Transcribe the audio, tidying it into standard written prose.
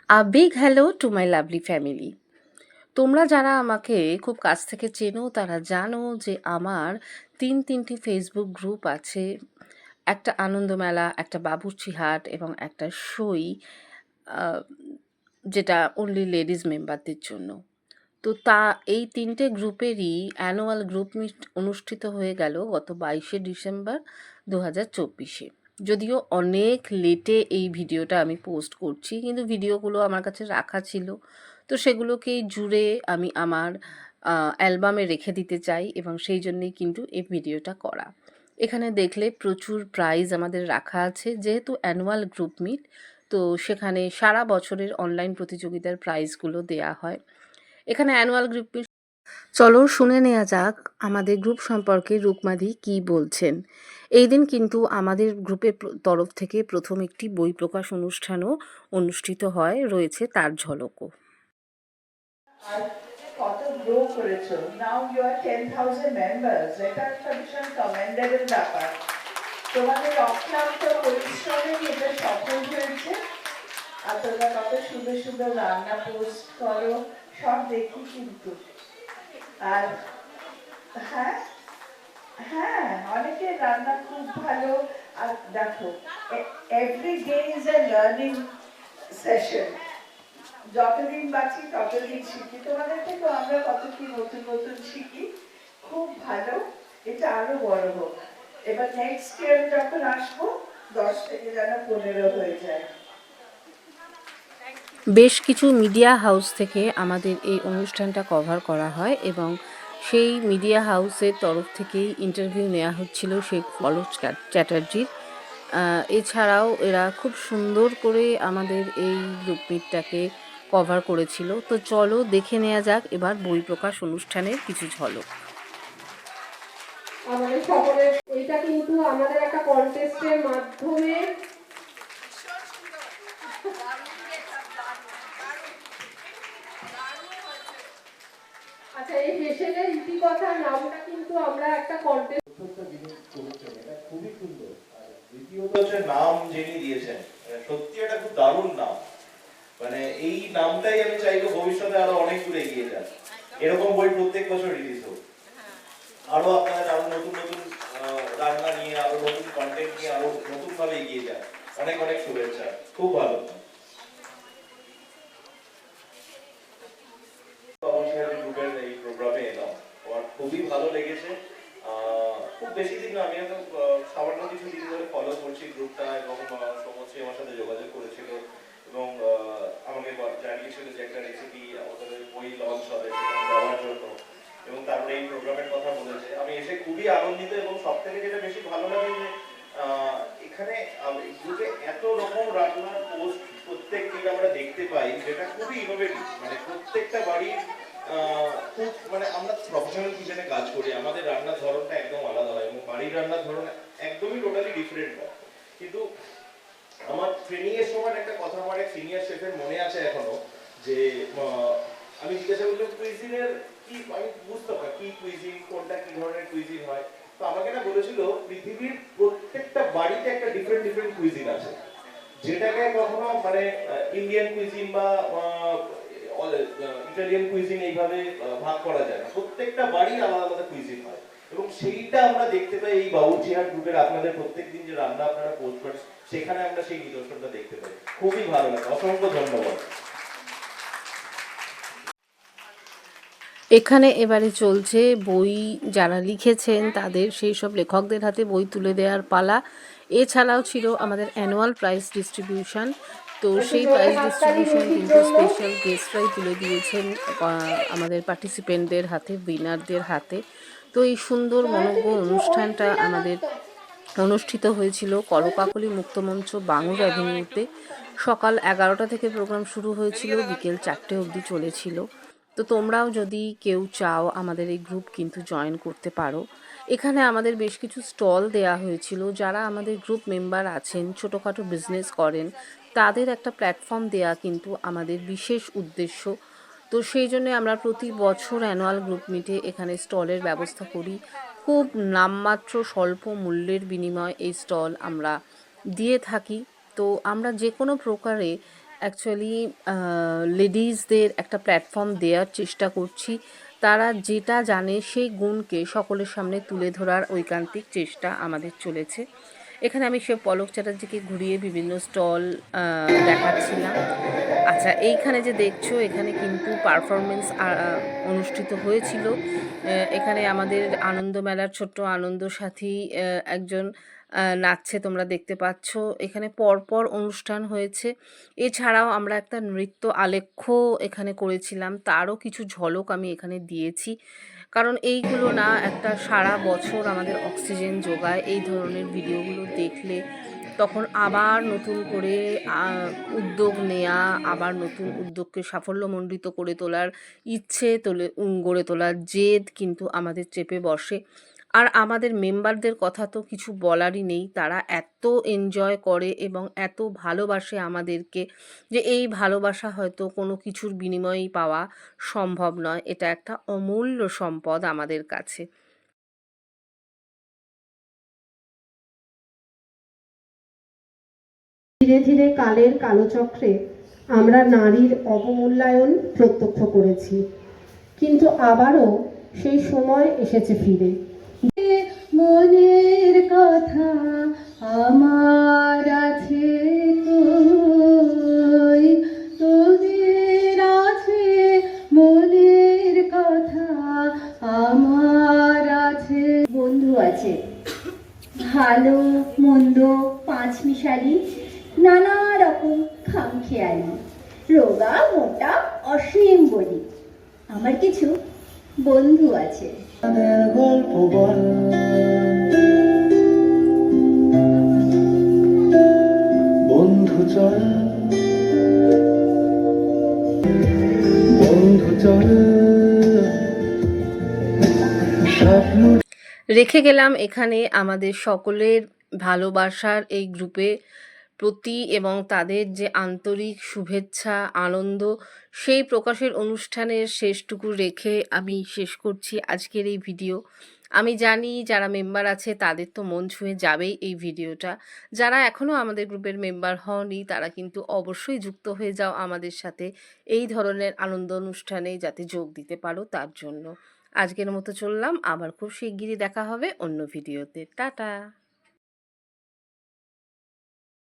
Big hello to my lovely family. তোমরা যারা আমাকে খুব কাছ থেকে চেনো তারা জানো যে আমার তিনটি ফেসবুক গ্রুপ আছে। একটা আনন্দমেলা, একটা বাবুর্চি হাট এবং একটা সই, আহ, যেটা অনলি লেডিজ মেম্বারদের জন্য। তো এই তিনটে গ্রুপেরই অ্যানুয়াল গ্রুপ মিট অনুষ্ঠিত হয়ে গেল গত 22শে ডিসেম্বর 2024-এ। যদিও অনেক লেটে এই ভিডিওটা আমি পোস্ট করছি, কিন্তু ভিডিওগুলো আমার কাছে রাখা ছিল, তো সেগুলোকেই জুড়ে আমি আমার অ্যালবামে রেখে দিতে চাই এবং সেই জন্যেই কিন্তু এই ভিডিওটা করা। এখানে দেখলে প্রচুর প্রাইজ আমাদের রাখা আছে, যেহেতু অ্যানুয়াল গ্রুপ মিট, তো সেখানে সারা বছরের অনলাইন প্রতিযোগিতার প্রাইজগুলো দেয়া হয়। এখানে অ্যানুয়াল গ্রুপ। চলো শুনে নেওয়া যাক আমাদের গ্রুপ সম্পর্কে রুকমাদি কি বলছেন। এই দিন কিন্তু আমাদের গ্রুপের তরফ থেকে প্রথম একটি বই প্রকাশ অনুষ্ঠানও অনুষ্ঠিত হয়, রয়েছে তার ঝলকও। আর কত গ্রো করেছো, নাও ইউ আর 10,000 মেম্বার্স। এটা একটা ভীষণ কমেন্ডেবল ব্যাপার। তোমাদের অক্লান্ত পরিশ্রমে এটা সফল হয়েছে। আর তোমরা কত সুন্দর সুন্দর রান্না পোস্ট করো, সব দেখি কিন্তু। আর হ্যাঁ হ্যাঁ, অনেকের রান্না খুব ভালো। আর দেখো, every day is a learning session. যতদিন বাঁচি ততদিন শিখি, তোমাদের থেকে আমরা কত কি নতুন নতুন শিখি। খুব ভালো, এটা আরো বড় হোক। এবার নেক্সট ইয়ার যখন আসবো 10 থেকে যেন 15 হয়ে যায়। বেশ কিছু মিডিয়া হাউস থেকে আমাদের এই অনুষ্ঠানটা কভার করা হয় এবং সেই মিডিয়া হাউসের তরফ থেকেই ইন্টারভিউ নেওয়া হচ্ছিল শেখ ফলোজ চ্যাটার্জির। এছাড়াও এরা খুব সুন্দর করে আমাদের এই গ্রুপমিটটাকে কভার করেছিল। তো চলো দেখে নেওয়া যাক এবার বই প্রকাশ অনুষ্ঠানের কিছু ঝলক। আমাদের সকলের এটা কিন্তু আমাদের একটা কন্টেস্টের মাধ্যমে আচ্ছা, এই ফেশনের ইতিকথার নামটা কিন্তু আমরা একটা কন্টেস্ট খুবই সুন্দর। আর দ্বিতীয়ত হচ্ছে নাম যিনি দিয়েছেন, সত্যি এটা খুব দারুণ নাম। মানে এই নামটাই আমি চাইবো ভবিষ্যতে আরো অনেক দূর এগিয়ে যাক, এরকম বই প্রত্যেক বছর রিলিজ হোক, আরো আপনাদের আরো নতুন নতুন রান্না নিয়ে, আরো নতুন কন্টেন্ট নিয়ে আরো নতুন ভাবে এগিয়ে যাক। অনেক অনেক শুভেচ্ছা, খুব ভালো। গ্রুপের এই প্রোগ্রামে এলাম, আমার খুবই ভালো লেগেছে। খুব বেশি দিন না, আমি তো সামান্য কিছু দিন ধরে ফলো করছি গ্রুপটা, এবং সমস্ত আমার সাথে যোগাযোগ করেছিল এবং আমাকে জানিয়েছিল যে একটা রেসিপি আমাদের বই লঞ্চ হবে সেখানে দেওয়ার জন্য, এবং তারপরে এই প্রোগ্রামের কথা বলেছে। আমি এসে খুবই আনন্দিত, এবং সব থেকে যেটা বেশি ভালো লাগে যে এখানে গ্রুপে এত রকম রান্নার পোস্ট প্রত্যেক দিন আমরা দেখতে পাই, যেটা খুবই ইনোভেটিভ। মানে প্রত্যেকটা বাড়ির খুব, মানে আমরা প্রফেশনাল কিচেনে কাজ করি, আমাদের রান্নার ধরনটা একদম আলাদা হয় এবং বাড়ির রান্নার ধরন একদমই টোটালি ডিফারেন্ট হয়। কিন্তু আমার ট্রেনিং এর সময় একটা কথা আমার এক সিনিয়র শেফের মনে আছে এখনো, যে আমি জিজ্ঞাসা করলাম কুইজিনের কি, আমি বুঝতে পারি কি কুইজিন, কোনটা কি ধরনের কুইজিন হয়। তো আমাকে না বলেছিল পৃথিবীর প্রত্যেকটা বাড়িতে একটা ডিফারেন্ট ডিফারেন্ট কুইজিন আছে, যেটাকে কখনো মানে ইন্ডিয়ান কুইজিন বা ইটালিয়ান কুইজিন এইভাবে ভাগ করা যায় না। প্রত্যেকটা বাড়ির আলাদা আলাদা কুইজিন হয়, এবং সেইটা আমরা দেখতে পাই এই বাবুর্চিহাট গ্রুপের আপনাদের প্রত্যেকদিন যে রান্না আপনারা পোস্ট করেন, সেখানে আমরা সেই নিদর্শনটা দেখতে পাই। খুবই ভালো লাগে, অসংখ্য ধন্যবাদ। এখানে এবারে চলছে বই যারা লিখেছেন তাদের, সেই সব লেখকদের হাতে বই তুলে দেওয়ার পালা। এছাড়াও ছিল আমাদের অ্যানুয়াল প্রাইজ ডিস্ট্রিবিউশন। তো সেই প্রাইজ ডিস্ট্রিবিউশন কিন্তু স্পেশাল গেস্টরাই তুলে দিয়েছেন আমাদের পার্টিসিপেন্টদের হাতে, উইনারদের হাতে। তো এই সুন্দর মনোজ্ঞ অনুষ্ঠানটা আমাদের অনুষ্ঠিত হয়েছিল কলকাকলি মুক্তমঞ্চ বাঙুর অ্যাভিনিউতে। সকাল 11টা থেকে প্রোগ্রাম শুরু হয়েছিল, বিকেল 4টে অবধি চলেছিল। তো তোমরাও যদি কেউ চাও আমাদের এই গ্রুপ কিন্তু জয়েন করতে পারো। এখানে আমাদের বেশ কিছু স্টল দেয়া হয়েছিল। যারা আমাদের গ্রুপ মেম্বার আছেন, ছোটোখাটো বিজনেস করেন, তাদের একটা প্ল্যাটফর্ম দেয়া কিন্তু আমাদের বিশেষ উদ্দেশ্য। তো সেই জন্য আমরা প্রতি বছর অ্যানুয়াল গ্রুপ মিটে এখানে স্টলের ব্যবস্থা করি। খুব নামমাত্র স্বল্প মূল্যের বিনিময়ে এই স্টল আমরা দিয়ে থাকি। তো আমরা যে কোনো প্রকারে অ্যাকচুয়ালি লেডিজদের একটা প্ল্যাটফর্ম দেওয়ার চেষ্টা করছি। তারা যেটা জানে সেই গুণকে সকলের সামনে তুলে ধরার ঐকান্তিক চেষ্টা আমাদের চলেছে। এখানে আমি সে পলক চ্যাটার্জিকে ঘুরিয়ে বিভিন্ন স্টল দেখাচ্ছিলাম। আচ্ছা, এইখানে যে দেখছো এখানে কিন্তু পারফরমেন্স অনুষ্ঠিত হয়েছিল। এখানে আমাদের আনন্দ মেলার ছোট্ট আনন্দ সাথী একজন নাচছে, তোমরা দেখতে পাচ্ছ। এখানে পরপর অনুষ্ঠান হয়েছে। এছাড়াও আমরা একটা নৃত্য আলেখ্য এখানে করেছিলাম, তারও কিছু ঝলক আমি এখানে দিয়েছি। কারণ এইগুলো না একটা সারা বছর আমাদের অক্সিজেন যোগায়। এই ধরনের ভিডিওগুলো দেখলে তখন আবার নতুন করে উদ্যোগ নেয়া, আবার নতুন উদ্যোগকে সাফল্যমণ্ডিত করে তোলার ইচ্ছে গড়ে তোলার জেদ কিন্তু আমাদের চেপে বসে। আর আমাদের মেম্বারদের কথা তো কিছু বলারই নেই। তারা এত এনজয় করে এবং এত ভালোবাসে আমাদেরকে, যে এই ভালোবাসা হয়তো কোনো কিছুর বিনিময়েই পাওয়া সম্ভব নয়। এটা একটা অমূল্য সম্পদ আমাদের কাছে। ধীরে ধীরে কালের কালচক্রে আমরা নারীর অবমূল্যায়ন প্রত্যক্ষ করেছি, কিন্তু আবারও সেই সময় এসেছে ফিরে। মনের কথা আমার আছে কই, তোদের আছে মনের কথা আমার আছে। বন্ধু আছে, ভালো মন্দ পাঁচ মিশালি, নানা রকম খামখেয়ালি, রোগা মোটা অসীম বলি, আমার কিছু বন্ধু আছে। গল্প বল, বন্ধু চল, বন্ধু চল, স্বপ্ন রেখে গেলাম এখানে আমাদের সকলের ভালোবাসার এই গ্রুপে প্রতি এবং তাদের যে আন্তরিক শুভেচ্ছা আনন্দ, সেই প্রকাশের অনুষ্ঠানের শেষটুকু রেখে আমি শেষ করছি আজকের এই ভিডিও। আমি জানি যারা মেম্বার আছে তাদের তো মন ছুঁয়ে যাবেই এই ভিডিওটা। যারা এখনও আমাদের গ্রুপের মেম্বার হওনি তারা কিন্তু অবশ্যই যুক্ত হয়ে যাও আমাদের সাথে এই ধরনের আনন্দ অনুষ্ঠানে, যাতে যোগ দিতে পারো তার জন্য। আজকের মতো চললাম, আবার খুব শিগগিরই দেখা হবে অন্য ভিডিওতে। টাটা।